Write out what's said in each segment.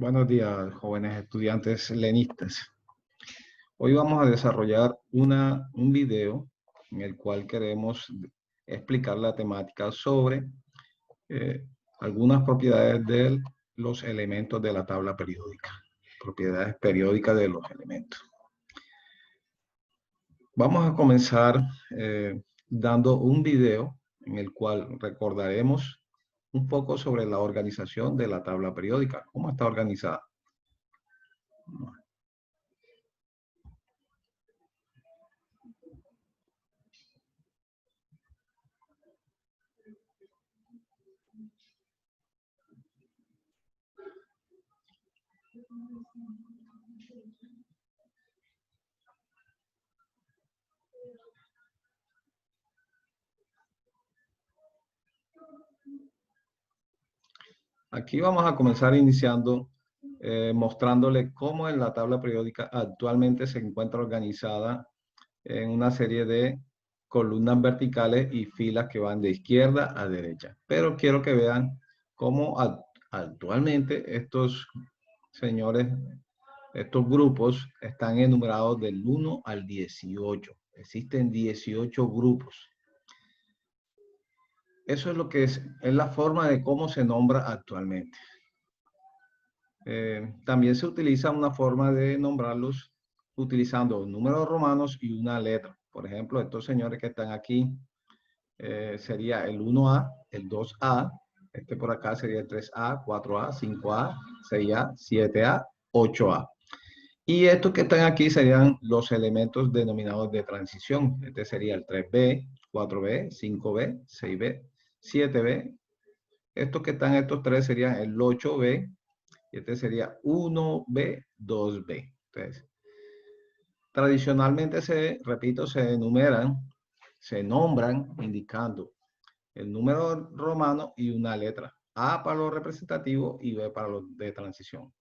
Buenos días, jóvenes estudiantes lenistas. Hoy vamos a desarrollar un video en el cual queremos explicar la temática sobre algunas propiedades de los elementos de la tabla periódica. Propiedades periódicas de los elementos. Vamos a comenzar dando un video en el cual recordaremos un poco sobre la organización de la tabla periódica. ¿Cómo está organizada? Aquí vamos a comenzar iniciando mostrándole cómo en la tabla periódica actualmente se encuentra organizada en una serie de columnas verticales y filas que van de izquierda a derecha. Pero quiero que vean cómo actualmente estos señores, estos grupos están enumerados del 1 al 18. Existen 18 grupos. Eso es lo que es la forma de cómo se nombra actualmente. También se utiliza una forma de nombrarlos utilizando números romanos y una letra. Por ejemplo, estos señores que están aquí sería el 1A, el 2A, este por acá sería el 3A, 4A, 5A, 6A, 7A, 8A. Y estos que están aquí serían los elementos denominados de transición. Este sería el 3B, 4B, 5B, 6B, 7B. Estos que están, estos tres serían el 8B, y este sería 1B, 2B. Entonces, tradicionalmente repito, se enumeran, se nombran indicando el número romano y una letra. A para los representativos y B para los de transición.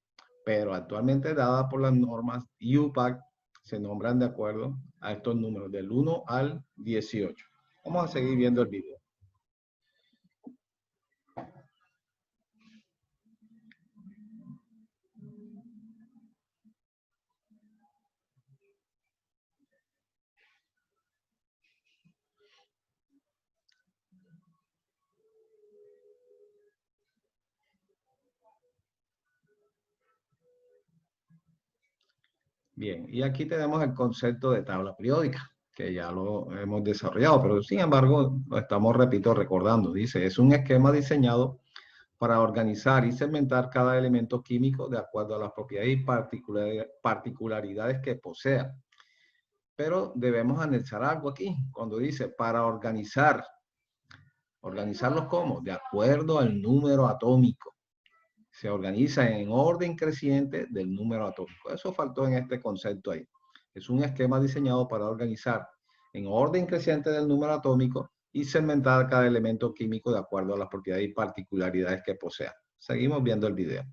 Pero actualmente, dada por las normas UPAC, se nombran de acuerdo a estos números del 1 al 18. Vamos a seguir viendo el video. Bien, y aquí tenemos el concepto de tabla periódica, que ya lo hemos desarrollado, pero sin embargo lo estamos, repito, recordando. Dice, es un esquema diseñado para organizar y segmentar cada elemento químico de acuerdo a las propiedades y particularidades que posea. Pero debemos anexar algo aquí, cuando dice para organizar. ¿Organizarlos cómo? De acuerdo al número atómico. Se organiza en orden creciente del número atómico. Eso faltó en este concepto ahí. Es un esquema diseñado para organizar en orden creciente del número atómico y segmentar cada elemento químico de acuerdo a las propiedades y particularidades que posea. Seguimos viendo el video.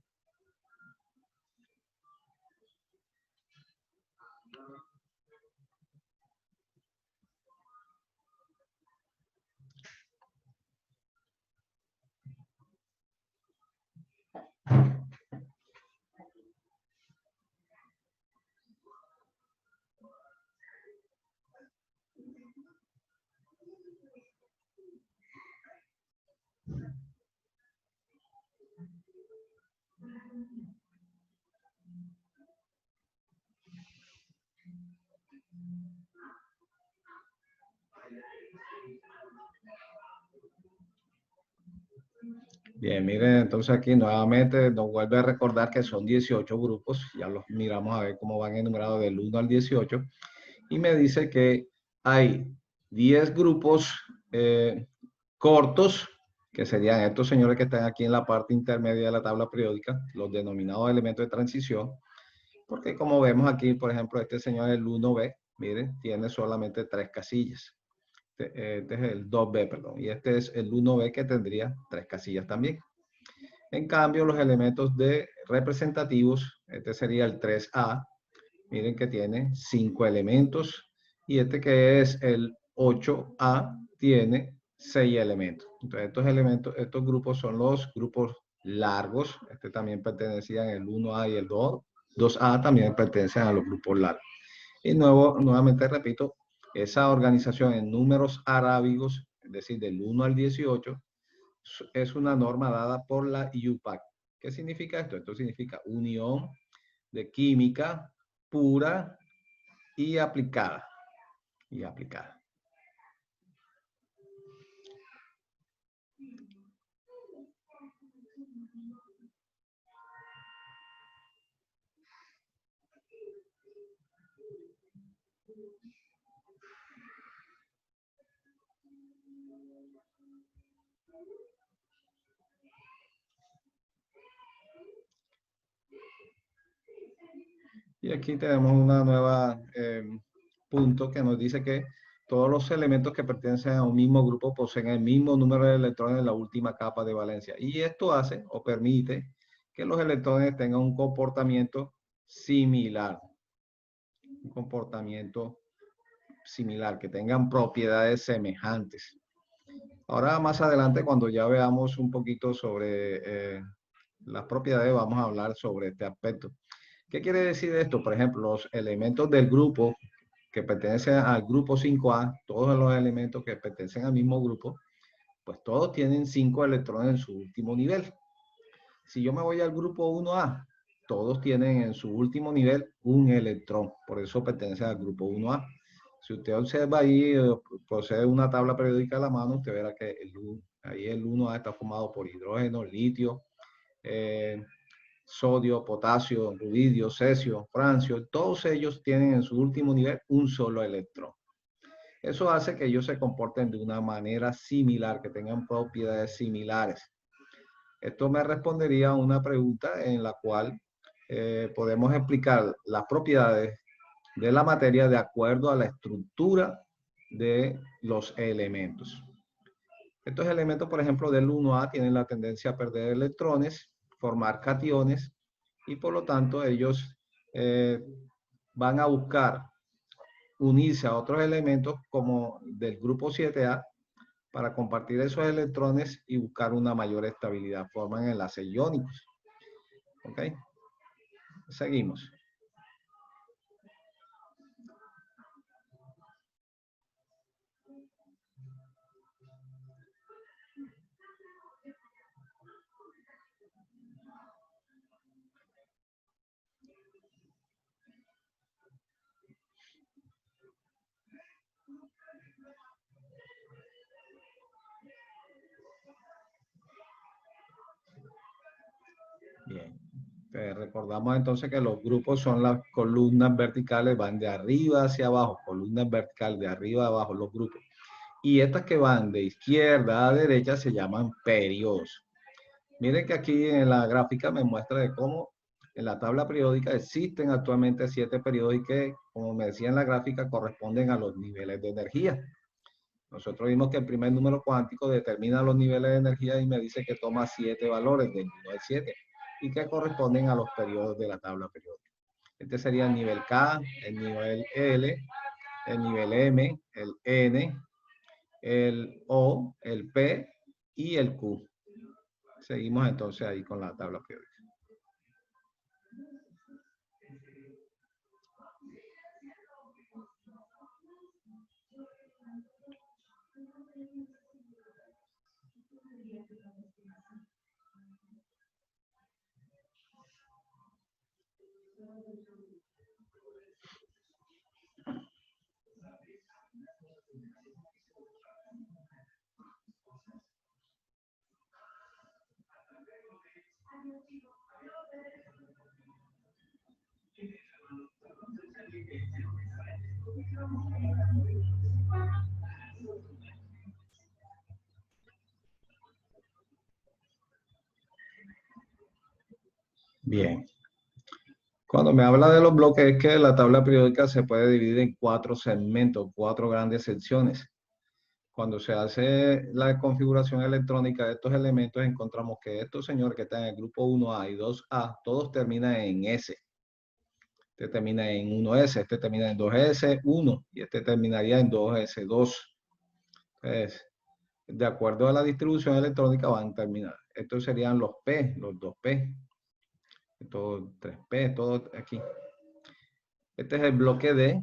Bien, miren, entonces aquí nuevamente nos vuelve a recordar que son 18 grupos. Ya los miramos a ver cómo van enumerados del 1 al 18. Y me dice que hay 10 grupos cortos, que serían estos señores que están aquí en la parte intermedia de la tabla periódica, los denominados elementos de transición, porque como vemos aquí, por ejemplo, este señor, el 1B, miren, tiene solamente 3 casillas. Este es el 2B, perdón, y este es el 1B que tendría 3 casillas también. En cambio, los elementos de representativos, este sería el 3A, miren que tiene 5 elementos, y este que es el 8A tiene 6 elementos. Entonces estos elementos, estos grupos son los grupos largos. Este también pertenecían el 1A y el 2A también pertenecen a los grupos largos. Y nuevamente repito, esa organización en números arábigos, es decir, del 1 al 18, es una norma dada por la IUPAC. ¿Qué significa esto? Esto significa unión de química pura y aplicada. Y aplicada. Y aquí tenemos una nueva punto que nos dice que todos los elementos que pertenecen a un mismo grupo poseen el mismo número de electrones en la última capa de valencia. Y esto hace o permite que los electrones tengan un comportamiento similar. Un comportamiento similar, que tengan propiedades semejantes. Ahora más adelante, cuando ya veamos un poquito sobre las propiedades, vamos a hablar sobre este aspecto. ¿Qué quiere decir esto? Por ejemplo, los elementos del grupo que pertenecen al grupo 5A, todos los elementos que pertenecen al mismo grupo, pues todos tienen 5 electrones en su último nivel. Si yo me voy al grupo 1A, todos tienen en su último nivel un electrón, por eso pertenece al grupo 1A. Si usted observa ahí, posee una tabla periódica a la mano, usted verá que ahí el 1A está formado por hidrógeno, litio, sodio, potasio, rubidio, cesio, francio, todos ellos tienen en su último nivel un solo electrón. Eso hace que ellos se comporten de una manera similar, que tengan propiedades similares. Esto me respondería a una pregunta en la cual podemos explicar las propiedades de la materia de acuerdo a la estructura de los elementos. Estos elementos, por ejemplo, del 1A tienen la tendencia a perder electrones, formar cationes y por lo tanto ellos van a buscar unirse a otros elementos como del grupo 7A para compartir esos electrones y buscar una mayor estabilidad. Forman enlaces iónicos. ¿Ok? Seguimos. Bien. Recordamos entonces que los grupos son las columnas verticales, van de arriba hacia abajo, columnas verticales de arriba a abajo los grupos. Y estas que van de izquierda a derecha se llaman periodos. Miren que aquí en la gráfica me muestra de cómo en la tabla periódica existen actualmente 7 periodos y que, como me decía en la gráfica, corresponden a los niveles de energía. Nosotros vimos que el primer número cuántico determina los niveles de energía y me dice que toma 7 valores, del 1 al 7, y que corresponden a los periodos de la tabla periódica. Este sería el nivel K, el nivel L, el nivel M, el N, el O, el P y el Q. Seguimos entonces ahí con la tabla periódica. Bien. Cuando me habla de los bloques es que la tabla periódica se puede dividir en 4 segmentos, 4 grandes secciones. Cuando se hace la configuración electrónica de estos elementos, encontramos que estos señores que están en el grupo 1A y 2A, todos terminan en S. Este termina en 1S, este termina en 2S, 1, y este terminaría en 2S2. Entonces, de acuerdo a la distribución electrónica van a terminar. Estos serían los P, los 2P, estos 3P, todo aquí. Este es el bloque D,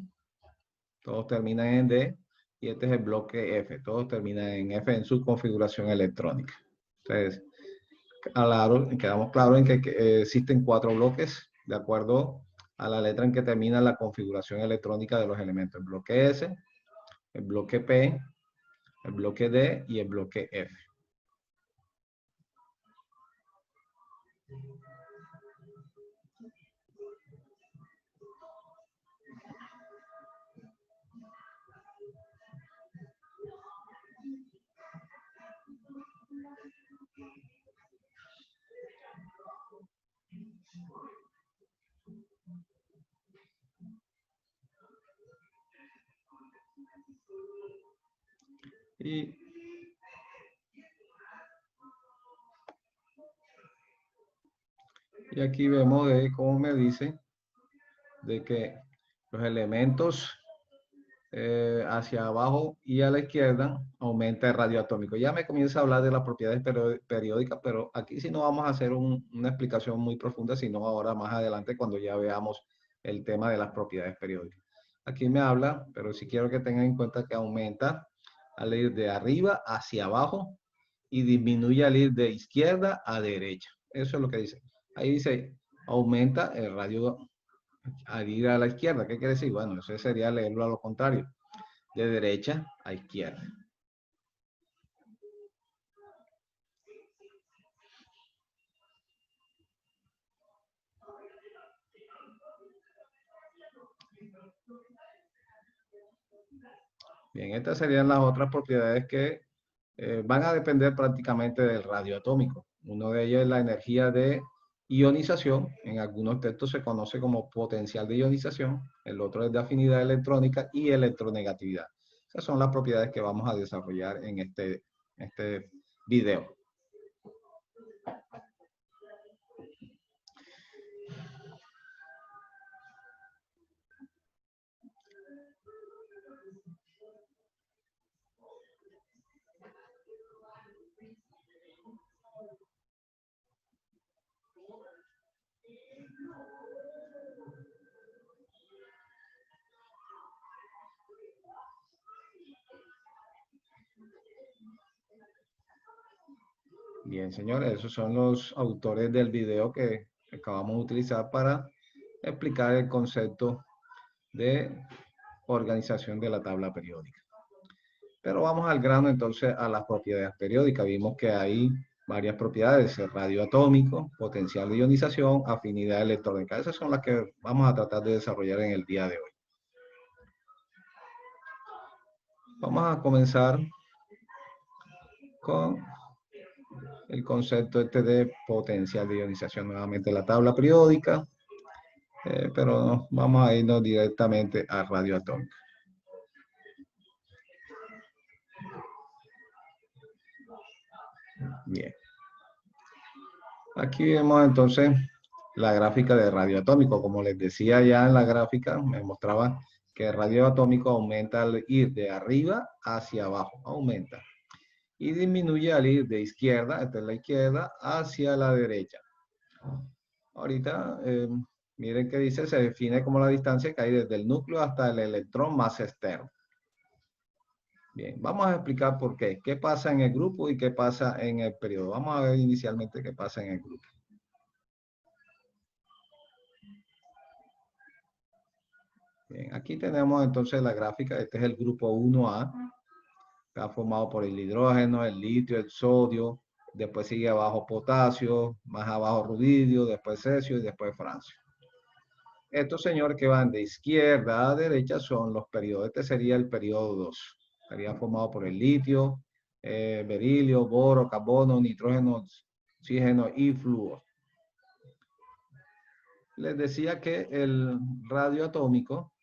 todos terminan en D, y este es el bloque F, todos terminan en F en su configuración electrónica. Entonces, quedamos claros en que existen 4 bloques de acuerdo a la letra en que termina la configuración electrónica de los elementos. El bloque S, el bloque P, el bloque D y el bloque F. Y aquí vemos de cómo me dice de que los elementos hacia abajo y a la izquierda aumenta el radio atómico. Ya me comienza a hablar de las propiedades periódicas, pero aquí sí no vamos a hacer una explicación muy profunda, sino ahora más adelante cuando ya veamos el tema de las propiedades periódicas. Aquí me habla, pero sí quiero que tengan en cuenta que aumenta al ir de arriba hacia abajo y disminuye al ir de izquierda a derecha. Eso es lo que dice. Ahí dice, aumenta el radio al ir a la izquierda. ¿Qué quiere decir? Bueno, eso sería leerlo a lo contrario, de derecha a izquierda. Bien, estas serían las otras propiedades que van a depender prácticamente del radio atómico. Uno de ellos es la energía de ionización. En algunos textos se conoce como potencial de ionización. El otro es de afinidad electrónica y electronegatividad. Esas son las propiedades que vamos a desarrollar en este video. Bien, señores, esos son los autores del video que acabamos de utilizar para explicar el concepto de organización de la tabla periódica. Pero vamos al grano entonces a las propiedades periódicas. Vimos que hay varias propiedades, el radio atómico, potencial de ionización, afinidad electrónica. Esas son las que vamos a tratar de desarrollar en el día de hoy. Vamos a comenzar con el concepto de potencial de ionización. Nuevamente la tabla periódica, pero vamos a irnos directamente a radio atómica. Bien. Aquí vemos entonces la gráfica de radio atómico. Como les decía ya en la gráfica, me mostraba que el radio atómico aumenta al ir de arriba hacia abajo, aumenta. Y disminuye al ir de izquierda, esta es la izquierda, hacia la derecha. Ahorita, miren que dice, se define como la distancia que hay desde el núcleo hasta el electrón más externo. Bien, vamos a explicar por qué. ¿Qué pasa en el grupo y qué pasa en el periodo? Vamos a ver inicialmente qué pasa en el grupo. Bien, aquí tenemos entonces la gráfica. Este es el grupo 1A. Está formado por el hidrógeno, el litio, el sodio. Después sigue abajo potasio, más abajo rubidio, después cesio y después francio. Estos señores que van de izquierda a derecha son los periodos. Este sería el periodo 2. Estaría formado por el litio, berilio, boro, carbono, nitrógeno, oxígeno y flúor. Les decía que el radio atómico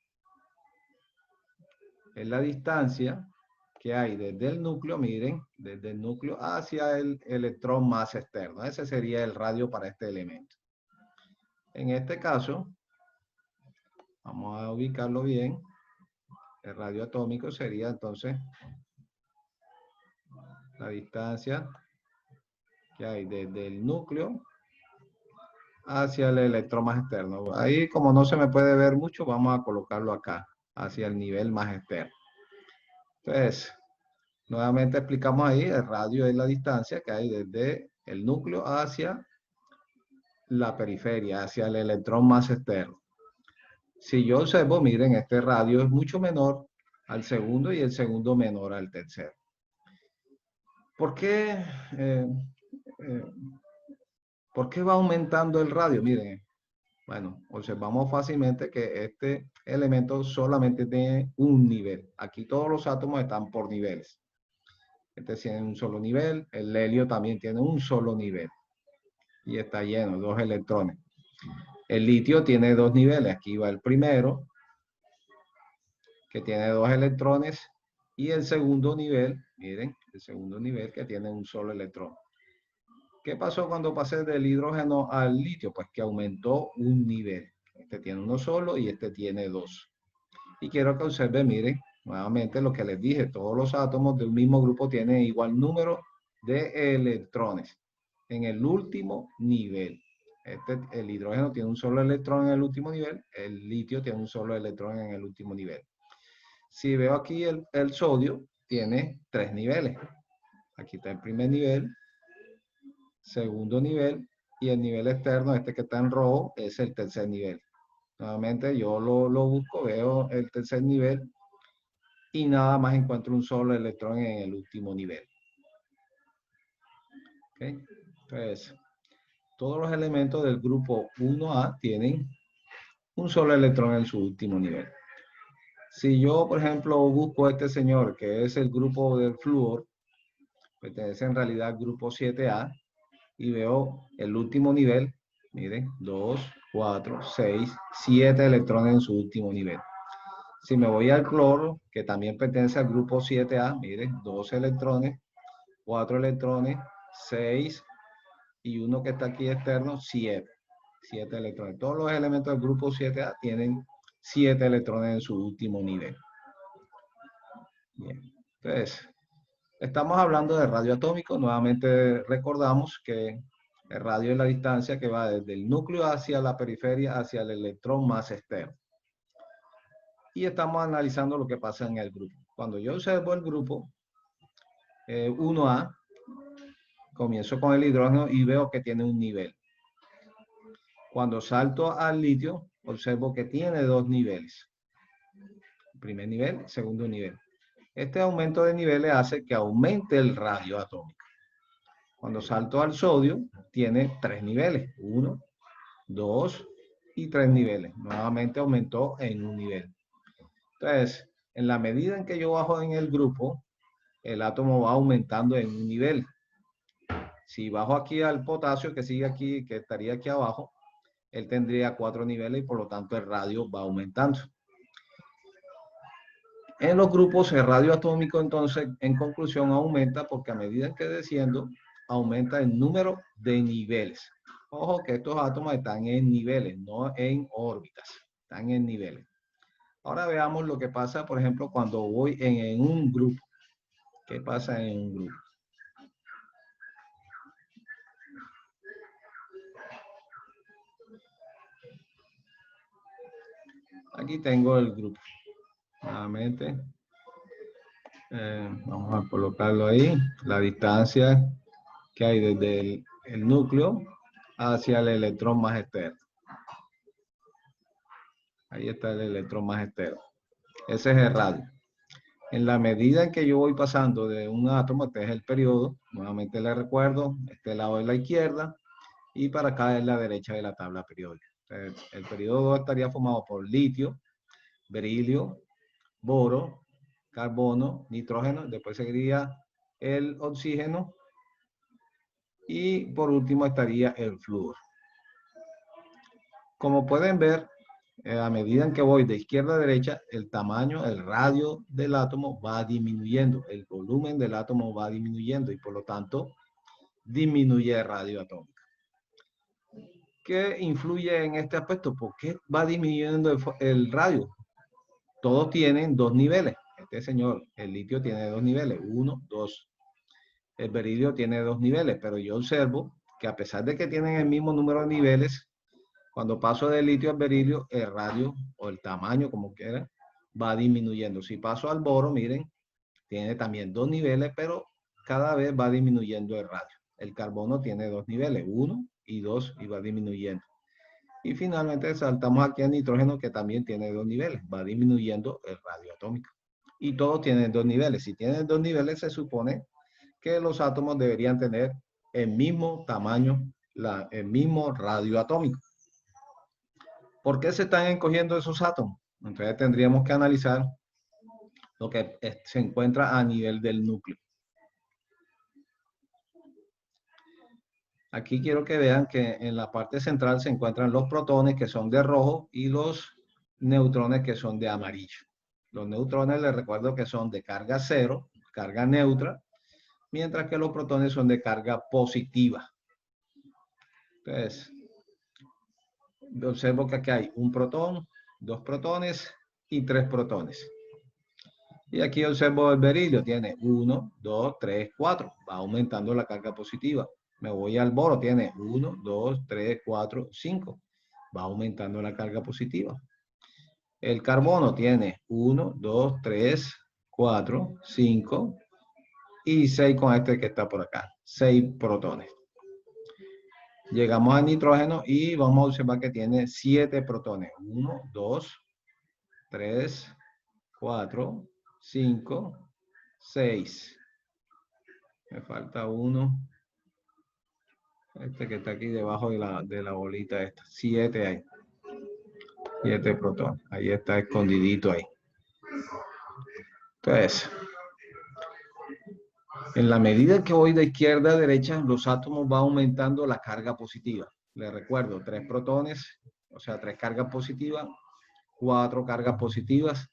es la distancia que hay desde el núcleo, miren, desde el núcleo hacia el electrón más externo. Ese sería el radio para este elemento. En este caso, vamos a ubicarlo bien. El radio atómico sería entonces la distancia que hay desde el núcleo hacia el electrón más externo. Ahí, como no se me puede ver mucho, vamos a colocarlo acá, hacia el nivel más externo. Entonces, nuevamente explicamos ahí, el radio es la distancia que hay desde el núcleo hacia la periferia, hacia el electrón más externo. Si yo observo, miren, este radio es mucho menor al segundo y el segundo menor al tercero. ¿Por qué, eh, eh, ¿por qué va aumentando el radio? Miren, bueno, observamos fácilmente que este elemento solamente tiene un nivel. Aquí todos los átomos están por niveles. Este tiene un solo nivel, el helio también tiene un solo nivel y está lleno, 2 electrones. El litio tiene 2 niveles, aquí va el primero, que tiene 2 electrones, y el segundo nivel, miren, el segundo nivel que tiene un solo electrón. ¿Qué pasó cuando pasé del hidrógeno al litio? Pues que aumentó un nivel. Este tiene uno solo y este tiene 2. Y quiero que observen, miren, nuevamente lo que les dije, todos los átomos de un mismo grupo tienen igual número de electrones en el último nivel. El hidrógeno tiene un solo electrón en el último nivel, el litio tiene un solo electrón en el último nivel. Si veo aquí el sodio, tiene 3 niveles. Aquí está el primer nivel, segundo nivel, y el nivel externo, este que está en rojo, es el tercer nivel. Nuevamente yo lo busco, veo el tercer nivel, y nada más encuentro un solo electrón en el último nivel. ¿Okay? Entonces, todos los elementos del grupo 1A tienen un solo electrón en su último nivel. Si yo, por ejemplo, busco a este señor, que es el grupo del flúor, pertenece en realidad al grupo 7A, y veo el último nivel, miren, 2, 4, 6, 7 electrones en su último nivel. Si me voy al cloro, que también pertenece al grupo 7A, miren, 2 electrones, 4 electrones, 6 y uno que está aquí externo, 7. 7 electrones. Todos los elementos del grupo 7A tienen 7 electrones en su último nivel. Bien. Entonces, estamos hablando de radio atómico. Nuevamente recordamos que el radio es la distancia que va desde el núcleo hacia la periferia, hacia el electrón más externo. Y estamos analizando lo que pasa en el grupo. Cuando yo observo el grupo 1A, comienzo con el hidrógeno y veo que tiene un nivel. Cuando salto al litio, observo que tiene 2 niveles. Primer nivel, segundo nivel. Este aumento de niveles hace que aumente el radio atómico. Cuando salto al sodio, tiene 3 niveles. 1, 2 y 3 niveles. Nuevamente aumentó en un nivel. Entonces, en la medida en que yo bajo en el grupo, el átomo va aumentando en un nivel. Si bajo aquí al potasio, que sigue aquí, que estaría aquí abajo, él tendría 4 niveles y por lo tanto el radio va aumentando. En los grupos el radio atómico entonces en conclusión aumenta porque a medida que desciendo aumenta el número de niveles. Ojo que estos átomos están en niveles, no en órbitas, están en niveles. Ahora veamos lo que pasa, por ejemplo, cuando voy en un grupo. ¿Qué pasa en un grupo? Aquí tengo el grupo. Nuevamente, vamos a colocarlo ahí. La distancia que hay desde el núcleo hacia el electrón más externo. Ahí está el electrón más externo. Ese es el radio. En la medida en que yo voy pasando de un átomo, este es el periodo, nuevamente les recuerdo, este lado es la izquierda y para acá es la derecha de la tabla periódica. Entonces, el periodo estaría formado por litio, berilio, boro, carbono, nitrógeno, después seguiría el oxígeno y por último estaría el flúor. Como pueden ver, a medida en que voy de izquierda a derecha, el tamaño, el radio del átomo va disminuyendo, el volumen del átomo va disminuyendo y por lo tanto disminuye el radio atómico. ¿Qué influye en este aspecto? ¿Por qué va disminuyendo el radio? Todos tienen 2 niveles. Este señor, el litio tiene 2 niveles, 1, 2. el berilio tiene 2 niveles, pero yo observo que a pesar de que tienen el mismo número de niveles, cuando paso del litio al berilio, el radio o el tamaño, como quiera, va disminuyendo. Si paso al boro, miren, tiene también 2 niveles, pero cada vez va disminuyendo el radio. El carbono tiene 2 niveles, 1 y 2, y va disminuyendo. Y finalmente saltamos aquí al nitrógeno, que también tiene 2 niveles, va disminuyendo el radio atómico. Y todos tienen 2 niveles. Si tienen 2 niveles, se supone que los átomos deberían tener el mismo tamaño, el mismo radio atómico. ¿Por qué se están encogiendo esos átomos? Entonces tendríamos que analizar lo que se encuentra a nivel del núcleo. Aquí quiero que vean que en la parte central se encuentran los protones, que son de rojo, y los neutrones, que son de amarillo. Los neutrones, les recuerdo que son de carga cero, carga neutra, mientras que los protones son de carga positiva. Entonces, observo que aquí hay un protón, 2 protones y 3 protones. Y aquí observo el berilio, tiene 1, 2, 3, 4. Va aumentando la carga positiva. Me voy al boro, tiene 1, 2, 3, 4, 5. Va aumentando la carga positiva. El carbono tiene 1, 2, 3, 4, 5 y 6 con este que está por acá. 6 protones. Llegamos al nitrógeno y vamos a observar que tiene 7 protones. 1, 2, 3, 4, 5, 6. Me falta uno. Este que está aquí debajo de la bolita esta. 7 hay. 7 protones. Ahí está escondidito ahí. Entonces, en la medida que voy de izquierda a derecha, los átomos van aumentando la carga positiva. Les recuerdo, 3 protones, o sea, 3 cargas positivas, 4 cargas positivas.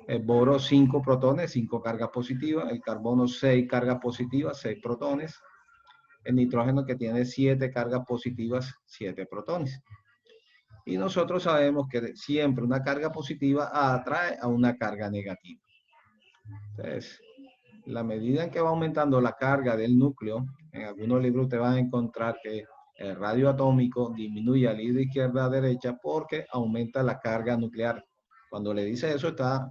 El boro, 5 protones, 5 cargas positivas. El carbono, 6 cargas positivas, 6 protones. El nitrógeno, que tiene 7 cargas positivas, 7 protones. Y nosotros sabemos que siempre una carga positiva atrae a una carga negativa. Entonces, la medida en que va aumentando la carga del núcleo, en algunos libros te van a encontrar que el radio atómico disminuye al ir de izquierda a derecha porque aumenta la carga nuclear. Cuando le dice eso, está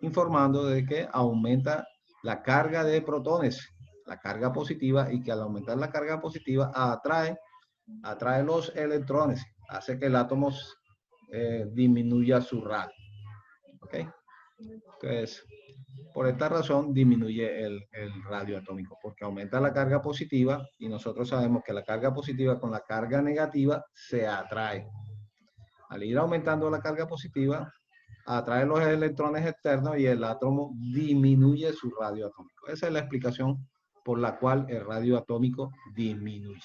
informando de que aumenta la carga de protones, la carga positiva, y que al aumentar la carga positiva atrae los electrones, hace que el átomo disminuya su radio. ¿Ok? Entonces, por esta razón disminuye el radio atómico, porque aumenta la carga positiva y nosotros sabemos que la carga positiva con la carga negativa se atrae. Al ir aumentando la carga positiva, atrae los electrones externos y el átomo disminuye su radio atómico. Esa es la explicación por la cual el radio atómico disminuye.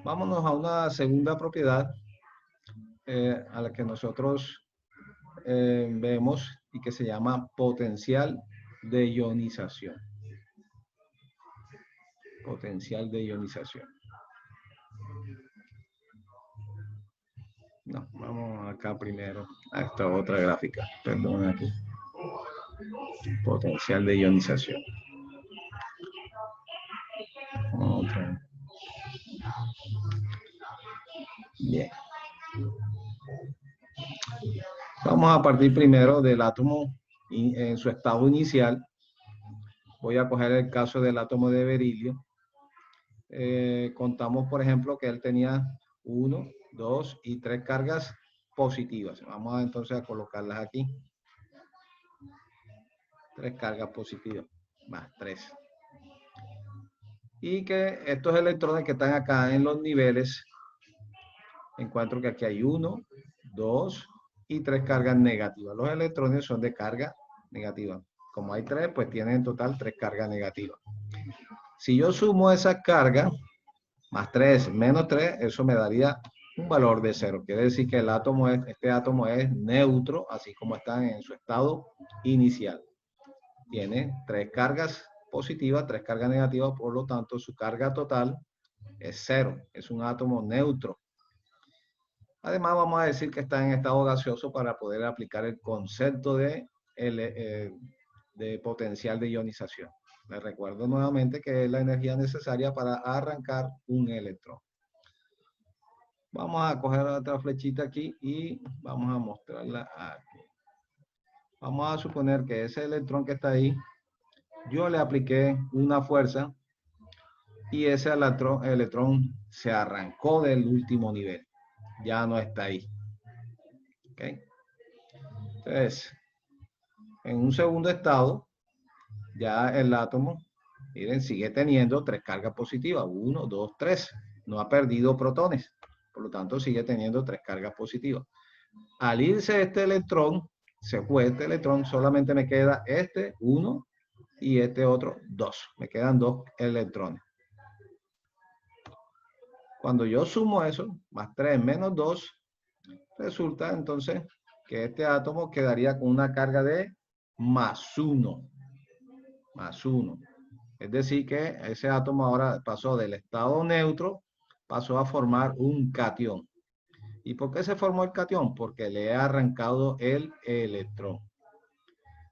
Vámonos a una segunda propiedad a la que nosotros vemos y que se llama potencial de ionización. Potencial de ionización. No, vamos acá primero a esta otra gráfica. Perdón, aquí. Potencial de ionización. Otra. Bien. Vamos a partir primero del átomo en su estado inicial. Voy a coger el caso del átomo de berilio. Contamos, por ejemplo, que él tenía 1, 2 y 3 cargas positivas. Vamos entonces a colocarlas aquí. 3 cargas positivas, más 3. Y que estos electrones que están acá en los niveles, encuentro que aquí hay 1, 2 y 3 cargas negativas. Los electrones son de carga negativa. Como hay 3, pues tienen en total 3 cargas negativas. Si yo sumo esas cargas, más 3, menos 3, eso me daría un valor de 0. Quiere decir que este átomo es neutro, así como está en su estado inicial. Tiene 3 cargas positivas, 3 cargas negativas, por lo tanto su carga total es cero, es un átomo neutro. Además, vamos a decir que está en estado gaseoso para poder aplicar el concepto de potencial de ionización. Les recuerdo nuevamente que es la energía necesaria para arrancar un electrón. Vamos a coger otra flechita aquí y vamos a mostrarla aquí. Vamos a suponer que ese electrón que está ahí, yo le apliqué una fuerza y ese electrón se arrancó del último nivel. Ya no está ahí. ¿Ok? Entonces, en un segundo estado, ya el átomo, miren, sigue teniendo 3 cargas positivas. 1, 2, 3. No ha perdido protones. Por lo tanto, sigue teniendo 3 cargas positivas. Al irse este electrón, se fue este electrón, solamente me queda este 1 y este otro 2. Me quedan 2 electrones. Cuando yo sumo eso, más 3 menos 2, resulta entonces que este átomo quedaría con una carga de más 1. Más 1. Es decir que ese átomo ahora pasó del estado neutro, pasó a formar un catión. ¿Y por qué se formó el catión? Porque le he arrancado el electrón.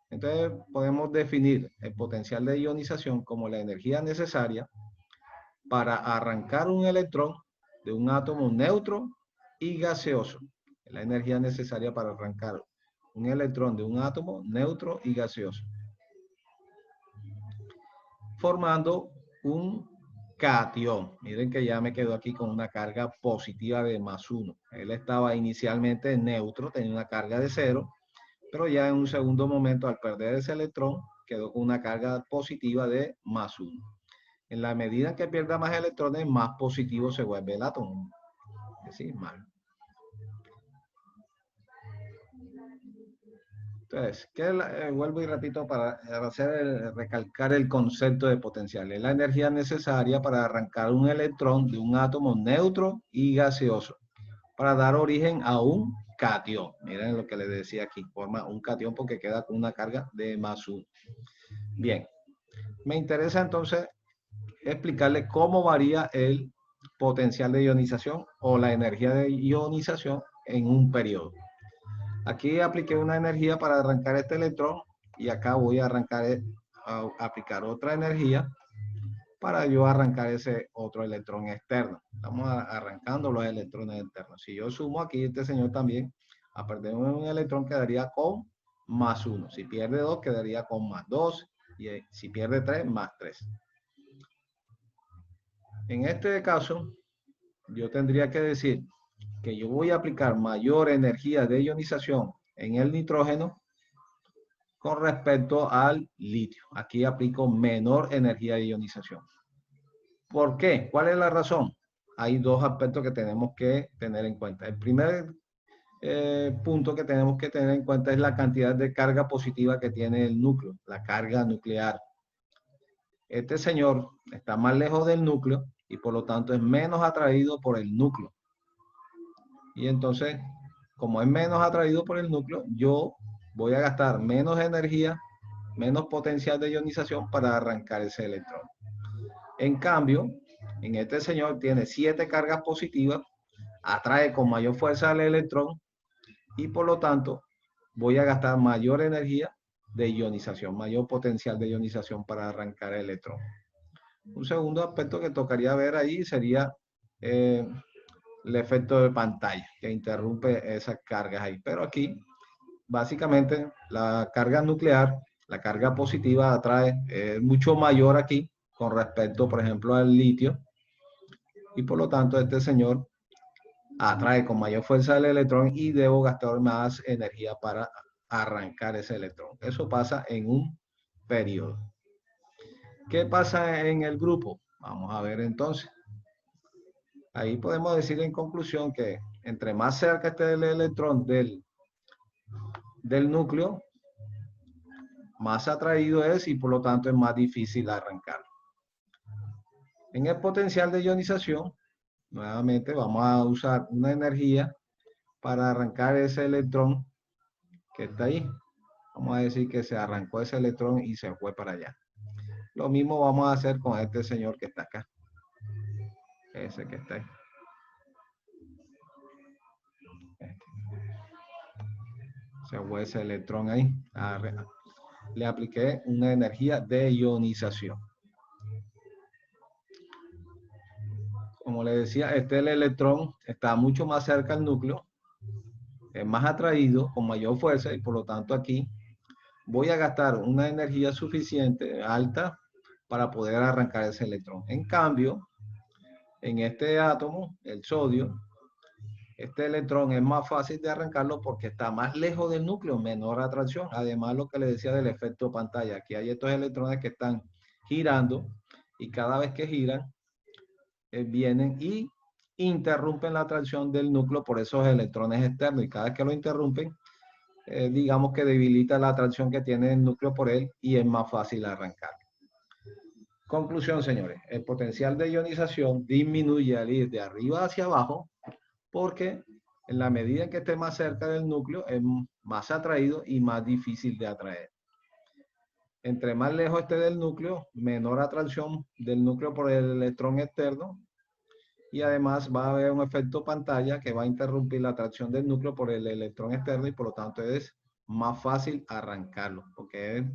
Entonces podemos definir el potencial de ionización como la energía necesaria para arrancar un electrón de un átomo neutro y gaseoso. La energía necesaria para arrancar un electrón de un átomo neutro y gaseoso, formando un catión. Miren que ya me quedo aquí con una carga positiva de más 1. Él estaba inicialmente neutro, tenía una carga de 0, pero ya en un segundo momento, al perder ese electrón, quedó con una carga positiva de más 1. En la medida en que pierda más electrones, más positivo se vuelve el átomo. Es decir, más. Entonces, vuelvo y repito para recalcar el concepto de potencial. Es la energía necesaria para arrancar un electrón de un átomo neutro y gaseoso para dar origen a un catión. Miren lo que les decía aquí, forma un catión porque queda con una carga de más 1. Bien, me interesa entonces explicarles cómo varía el potencial de ionización o la energía de ionización en un periodo. Aquí apliqué una energía para arrancar este electrón y acá voy a aplicar otra energía para yo arrancar ese otro electrón externo. Estamos arrancando los electrones externos. Si yo sumo aquí, este señor también, a perder un electrón quedaría con más 1. Si pierde 2, quedaría con más 2. Y si pierde 3, más 3. En este caso, yo tendría que decir que yo voy a aplicar mayor energía de ionización en el nitrógeno con respecto al litio. Aquí aplico menor energía de ionización. ¿Por qué? ¿Cuál es la razón? Hay dos aspectos que tenemos que tener en cuenta. El primer punto que tenemos que tener en cuenta es la cantidad de carga positiva que tiene el núcleo, la carga nuclear. Este señor está más lejos del núcleo y por lo tanto es menos atraído por el núcleo. Y entonces, como es menos atraído por el núcleo, yo voy a gastar menos energía, menos potencial de ionización para arrancar ese electrón. En cambio, en este señor tiene 7 cargas positivas, atrae con mayor fuerza al electrón y por lo tanto voy a gastar mayor energía de ionización, mayor potencial de ionización para arrancar el electrón. Un segundo aspecto que tocaría ver ahí sería el efecto de pantalla que interrumpe esas cargas ahí. Pero aquí, básicamente, la carga nuclear, la carga positiva atrae mucho mayor aquí con respecto, por ejemplo, al litio. Y por lo tanto, este señor atrae con mayor fuerza el electrón y debo gastar más energía para arrancar ese electrón. Eso pasa en un periodo. ¿Qué pasa en el grupo? Vamos a ver entonces. Ahí podemos decir en conclusión que entre más cerca esté el electrón del núcleo, más atraído es y por lo tanto es más difícil arrancarlo. En el potencial de ionización, nuevamente vamos a usar una energía para arrancar ese electrón que está ahí. Vamos a decir que se arrancó ese electrón y se fue para allá. Lo mismo vamos a hacer con este señor que está acá. ese que está ahí. Se fue ese electrón ahí. Le apliqué una energía de ionización. Como le decía, el electrón está mucho más cerca al núcleo, es más atraído, con mayor fuerza, y por lo tanto aquí voy a gastar una energía suficiente, alta, para poder arrancar ese electrón. En cambio, en este átomo, el sodio, este electrón es más fácil de arrancarlo porque está más lejos del núcleo, menor atracción. Además, lo que le decía del efecto pantalla, aquí hay estos electrones que están girando y cada vez que giran, vienen y interrumpen la atracción del núcleo por esos electrones externos, y cada vez que lo interrumpen, digamos que debilita la atracción que tiene el núcleo por él y es más fácil arrancar. Conclusión, señores, el potencial de ionización disminuye al ir de arriba hacia abajo porque en la medida en que esté más cerca del núcleo es más atraído y más difícil de atraer. Entre más lejos esté del núcleo, menor atracción del núcleo por el electrón externo, y además va a haber un efecto pantalla que va a interrumpir la atracción del núcleo por el electrón externo, y por lo tanto es más fácil arrancarlo porque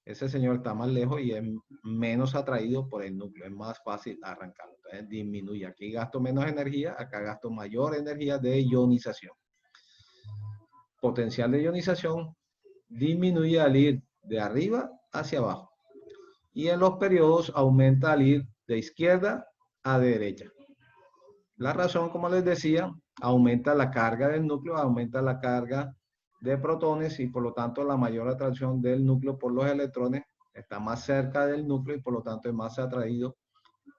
ese señor está más lejos y es menos atraído por el núcleo, es más fácil arrancarlo. Entonces disminuye, aquí gasto menos energía, acá gasto mayor energía de ionización. Potencial de ionización disminuye al ir de arriba hacia abajo, y en los periodos aumenta al ir de izquierda a derecha. La razón, como les decía, aumenta la carga del núcleo, aumenta la carga de protones, y por lo tanto la mayor atracción del núcleo por los electrones está más cerca del núcleo y por lo tanto es más atraído,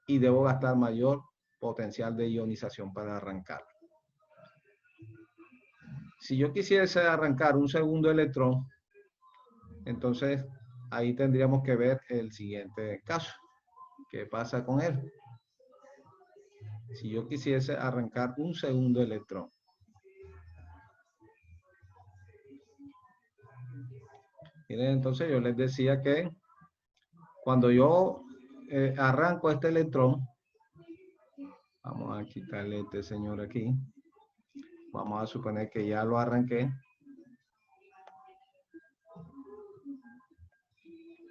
y debo gastar mayor potencial de ionización para arrancar. Si yo quisiese arrancar un segundo electrón, entonces ahí tendríamos que ver el siguiente caso. ¿Qué pasa con él? Si yo quisiese arrancar un segundo electrón, miren, entonces yo les decía que cuando yo arranco este electrón, vamos a quitarle este señor aquí, vamos a suponer que ya lo arranqué,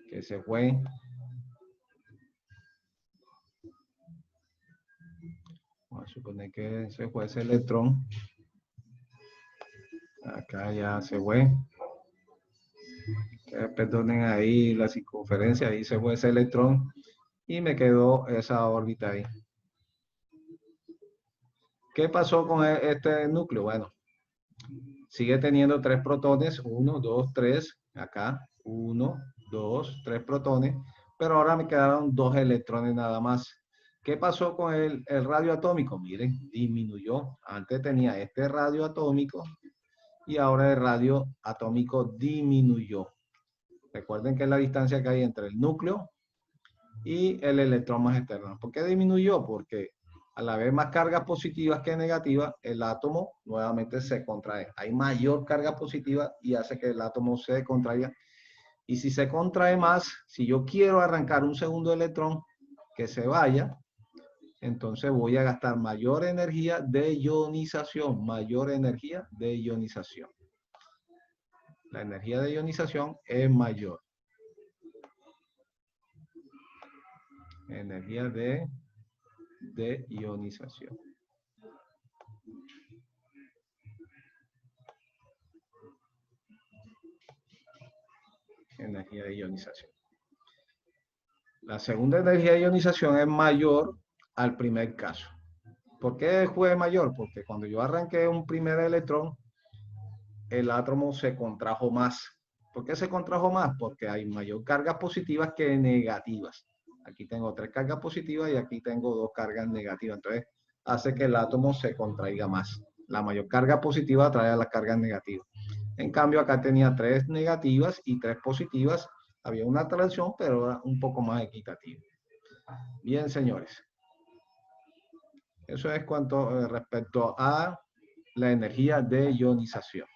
que se fue, vamos a suponer que se fue ese electrón, acá ya se fue, perdonen ahí la circunferencia, ahí se fue ese electrón y me quedó esa órbita ahí. ¿Qué pasó con este núcleo? Bueno, sigue teniendo 3 protones, 1, 2, 3, acá, 1, 2, 3 protones, pero ahora me quedaron 2 electrones nada más. ¿Qué pasó con el radio atómico? Miren, disminuyó. Antes tenía este radio atómico y ahora el radio atómico disminuyó. Recuerden que es la distancia que hay entre el núcleo y el electrón más externo. ¿Por qué disminuyó? Porque al haber más cargas positivas que negativas, el átomo nuevamente se contrae. Hay mayor carga positiva y hace que el átomo se contraiga. Y si se contrae más, si yo quiero arrancar un segundo electrón que se vaya, entonces voy a gastar mayor energía de ionización, mayor energía de ionización. La energía de ionización es mayor. Energía de ionización. Energía de ionización. La segunda energía de ionización es mayor al primer caso. ¿Por qué fue mayor? Porque cuando yo arranqué un primer electrón, el átomo se contrajo más. ¿Por qué se contrajo más? Porque hay mayor cargas positivas que negativas. Aquí tengo 3 cargas positivas y aquí tengo 2 cargas negativas. Entonces, hace que el átomo se contraiga más. La mayor carga positiva atrae a las cargas negativas. En cambio, acá tenía 3 negativas y 3 positivas. Había una atracción, pero era un poco más equitativa. Bien, señores. Eso es cuanto respecto a la energía de ionización.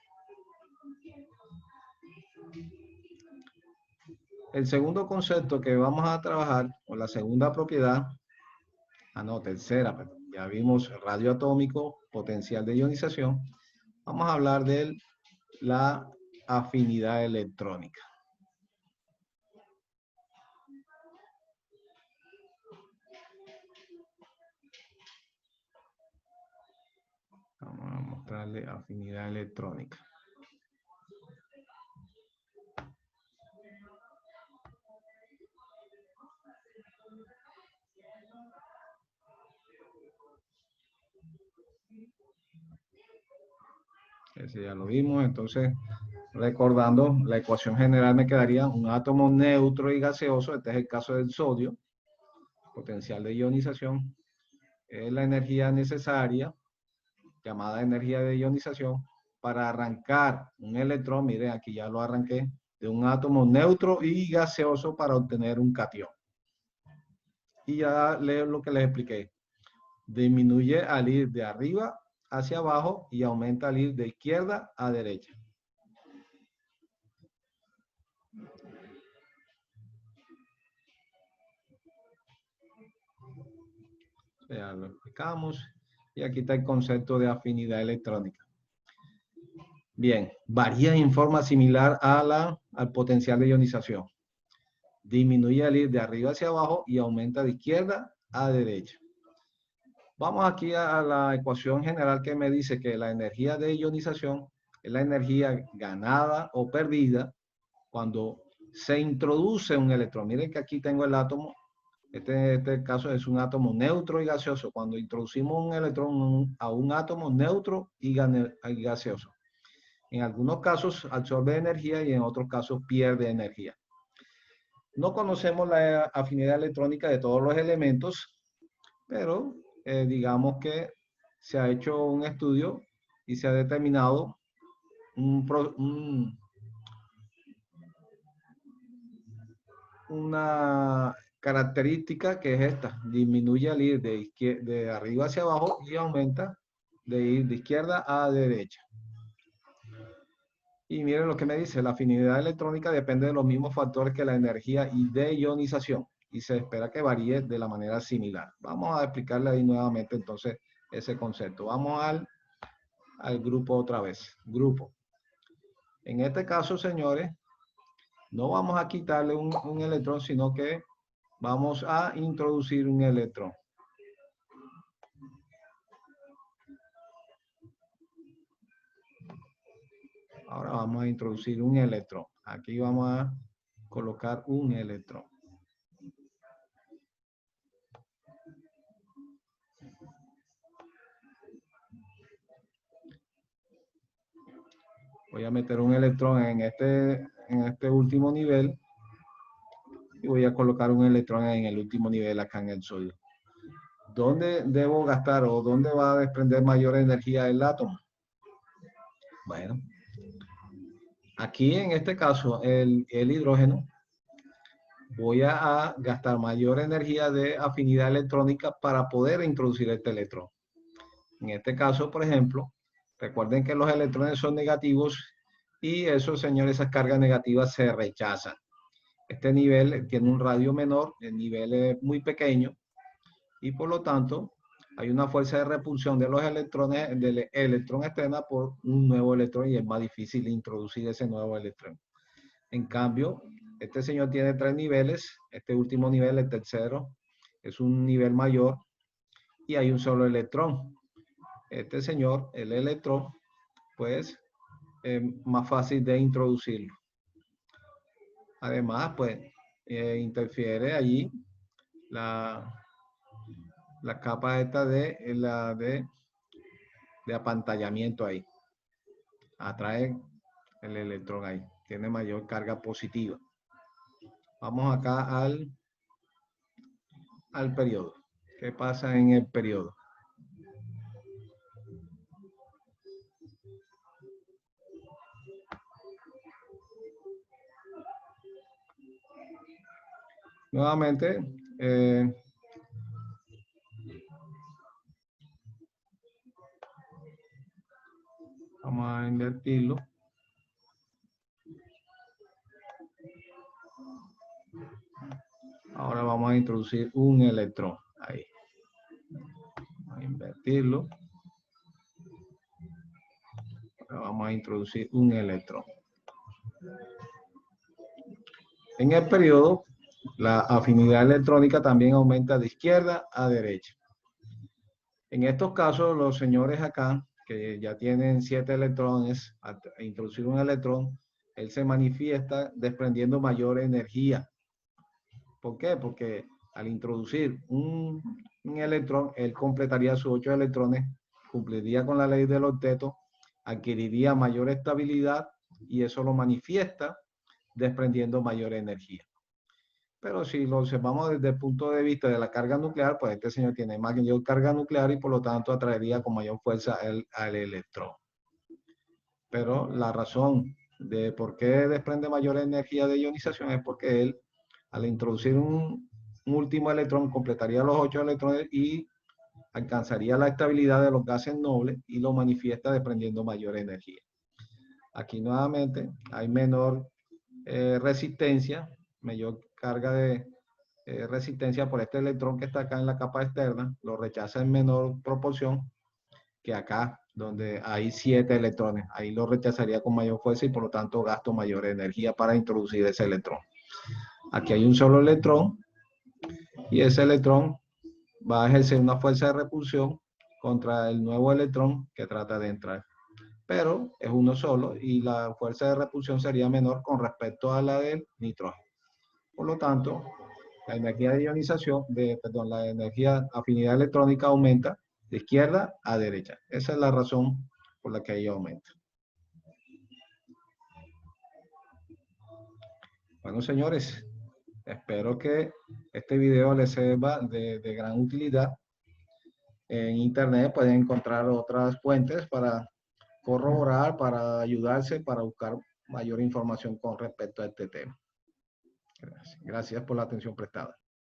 El segundo concepto que vamos a trabajar, o la segunda propiedad, No, tercera, perdón. Ya vimos radio atómico, potencial de ionización. Vamos a hablar de la afinidad electrónica. Vamos a mostrarle afinidad electrónica. Ese ya lo vimos, entonces recordando la ecuación general me quedaría un átomo neutro y gaseoso, este es el caso del sodio, potencial de ionización, es la energía necesaria, llamada energía de ionización, para arrancar un electrón, miren aquí ya lo arranqué, de un átomo neutro y gaseoso para obtener un catión. Y ya leo lo que les expliqué. Disminuye al ir de arriba hacia abajo y aumenta al ir de izquierda a derecha. Ya lo explicamos. Y aquí está el concepto de afinidad electrónica. Bien, varía en forma similar al potencial de ionización. Disminuye al ir de arriba hacia abajo y aumenta de izquierda a derecha. Vamos aquí a la ecuación general que me dice que la energía de ionización es la energía ganada o perdida cuando se introduce un electrón. Miren que aquí tengo el átomo. Este caso es un átomo neutro y gaseoso. Cuando introducimos un electrón a un átomo neutro y gaseoso. En algunos casos absorbe energía y en otros casos pierde energía. No conocemos la afinidad electrónica de todos los elementos, pero digamos que se ha hecho un estudio y se ha determinado una característica que es esta: disminuye al ir de arriba hacia abajo y aumenta de ir de izquierda a derecha. Y miren lo que me dice, la afinidad electrónica depende de los mismos factores que la energía y de ionización y se espera que varíe de la manera similar. Vamos a explicarle ahí nuevamente entonces ese concepto. Vamos al grupo otra vez. Grupo. En este caso, señores, no vamos a quitarle un electrón, sino que vamos a introducir un electrón. Ahora vamos a introducir un electrón. Aquí vamos a colocar un electrón. Voy a meter un electrón en este último nivel y voy a colocar un electrón en el último nivel acá en el sodio. ¿Dónde debo gastar o dónde va a desprender mayor energía el átomo? Bueno, aquí en este caso el hidrógeno voy a gastar mayor energía de afinidad electrónica para poder introducir este electrón. En este caso, por ejemplo, recuerden que los electrones son negativos y esos, señores, esas cargas negativas se rechazan. Este nivel tiene un radio menor, el nivel es muy pequeño y por lo tanto hay una fuerza de repulsión de los electrones, del electrón externa por un nuevo electrón y es más difícil introducir ese nuevo electrón. En cambio, este señor tiene 3 niveles, este último nivel, el tercero, es un nivel mayor y hay un solo electrón. Este señor, el electrón, pues es más fácil de introducirlo. Además, pues interfiere allí la capa esta de apantallamiento ahí. Atrae el electrón ahí. Tiene mayor carga positiva. Vamos acá al periodo. ¿Qué pasa en el periodo? Nuevamente, vamos a invertirlo. Ahora vamos a introducir un electrón ahí. repetirlo. Vamos a introducir un electrón. En el periodo, la afinidad electrónica también aumenta de izquierda a derecha. En estos casos, los señores acá, que ya tienen 7 electrones, al introducir un electrón, él se manifiesta desprendiendo mayor energía. ¿Por qué? Porque al introducir un electrón, él completaría sus 8 electrones, cumpliría con la ley del octeto, adquiriría mayor estabilidad y eso lo manifiesta desprendiendo mayor energía. Pero si lo observamos desde el punto de vista de la carga nuclear, pues este señor tiene mayor carga nuclear y por lo tanto atraería con mayor fuerza al electrón. Pero la razón de por qué desprende mayor energía de ionización es porque él, al introducir un último electrón, completaría los 8 electrones y alcanzaría la estabilidad de los gases nobles y lo manifiesta desprendiendo mayor energía. Aquí nuevamente hay menor resistencia, mayor carga de resistencia por este electrón que está acá en la capa externa, lo rechaza en menor proporción que acá, donde hay 7 electrones. Ahí lo rechazaría con mayor fuerza y por lo tanto gasto mayor energía para introducir ese electrón. Aquí hay un solo electrón y ese electrón va a ejercer una fuerza de repulsión contra el nuevo electrón que trata de entrar. Pero es uno solo y la fuerza de repulsión sería menor con respecto a la del nitrógeno. Por lo tanto, la energía de ionización, la energía afinidad electrónica aumenta de izquierda a derecha. Esa es la razón por la que ella aumenta. Bueno, señores, espero que este video les sirva de gran utilidad. En internet pueden encontrar otras fuentes para corroborar, para ayudarse, para buscar mayor información con respecto a este tema. Gracias por la atención prestada.